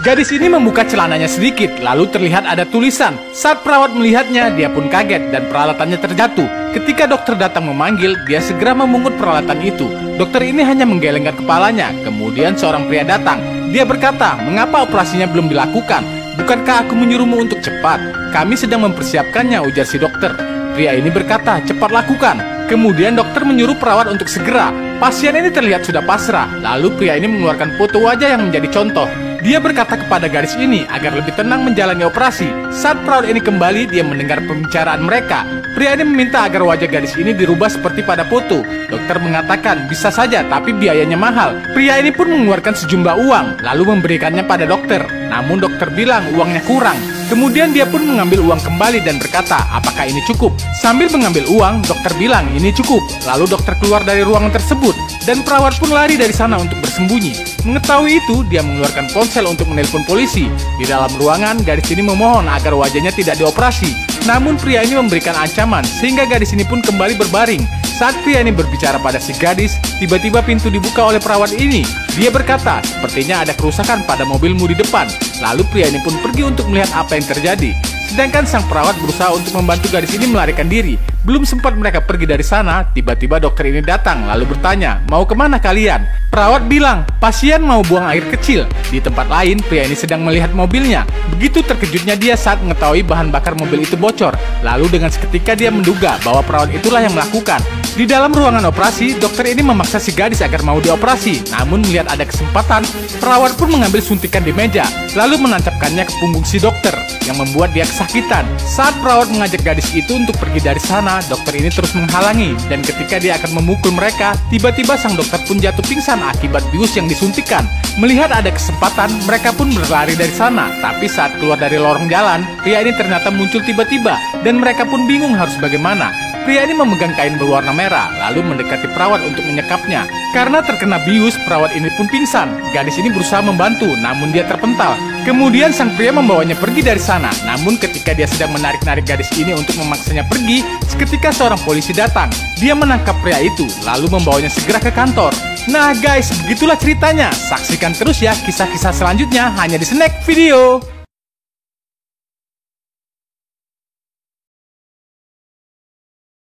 Gadis ini membuka celananya sedikit, lalu terlihat ada tulisan. Saat perawat melihatnya, dia pun kaget dan peralatannya terjatuh. Ketika dokter datang memanggil, dia segera memungut peralatan itu. Dokter ini hanya menggelengkan kepalanya. Kemudian seorang pria datang. Dia berkata, "Mengapa operasinya belum dilakukan? Bukankah aku menyuruhmu untuk cepat? Kami sedang mempersiapkannya," ujar si dokter. Pria ini berkata, "Cepat lakukan." Kemudian dokter menyuruh perawat untuk segera. Pasien ini terlihat sudah pasrah. Lalu pria ini mengeluarkan foto wajah yang menjadi contoh. Dia berkata kepada gadis ini agar lebih tenang menjalani operasi. Saat perawat ini kembali, dia mendengar pembicaraan mereka. Pria ini meminta agar wajah gadis ini dirubah seperti pada foto. Dokter mengatakan, "Bisa saja, tapi biayanya mahal." Pria ini pun mengeluarkan sejumlah uang, lalu memberikannya pada dokter. Namun dokter bilang uangnya kurang. Kemudian dia pun mengambil uang kembali dan berkata, "Apakah ini cukup?" Sambil mengambil uang, dokter bilang, "Ini cukup." Lalu dokter keluar dari ruangan tersebut, dan perawat pun lari dari sana untuk bersembunyi. Mengetahui itu, dia mengeluarkan ponsel untuk menelpon polisi. Di dalam ruangan, gadis ini memohon agar wajahnya tidak dioperasi. Namun pria ini memberikan ancaman, sehingga gadis ini pun kembali berbaring. Saat pria ini berbicara pada si gadis, tiba-tiba pintu dibuka oleh perawat ini. Dia berkata, "Sepertinya ada kerusakan pada mobilmu di depan." Lalu pria ini pun pergi untuk melihat apa yang terjadi. Sedangkan sang perawat berusaha untuk membantu gadis ini melarikan diri. Belum sempat mereka pergi dari sana, tiba-tiba dokter ini datang lalu bertanya, "Mau kemana kalian?" Perawat bilang, "Pasien mau buang air kecil." Di tempat lain, pria ini sedang melihat mobilnya. Begitu terkejutnya dia saat mengetahui bahan bakar mobil itu bocor. Lalu dengan seketika dia menduga bahwa perawat itulah yang melakukan. Di dalam ruangan operasi, dokter ini memaksa si gadis agar mau dioperasi. Namun melihat ada kesempatan, perawat pun mengambil suntikan di meja, lalu menancapkannya ke punggung si dokter, yang membuat dia kesakitan. Saat perawat mengajak gadis itu untuk pergi dari sana, dokter ini terus menghalangi. Dan ketika dia akan memukul mereka, tiba-tiba sang dokter pun jatuh pingsan akibat bius yang disuntikan. Melihat ada kesempatan, mereka pun berlari dari sana. Tapi saat keluar dari lorong jalan, pria ini ternyata muncul tiba-tiba, dan mereka pun bingung harus bagaimana. Pria ini memegang kain berwarna merah, lalu mendekati perawat untuk menyekapnya. Karena terkena bius, perawat ini pun pingsan. Gadis ini berusaha membantu, namun dia terpental. Kemudian sang pria membawanya pergi dari sana. Namun ketika dia sedang menarik-narik gadis ini untuk memaksanya pergi, seketika seorang polisi datang. Dia menangkap pria itu, lalu membawanya segera ke kantor. Nah guys, begitulah ceritanya. Saksikan terus ya kisah-kisah selanjutnya hanya di Snack Video.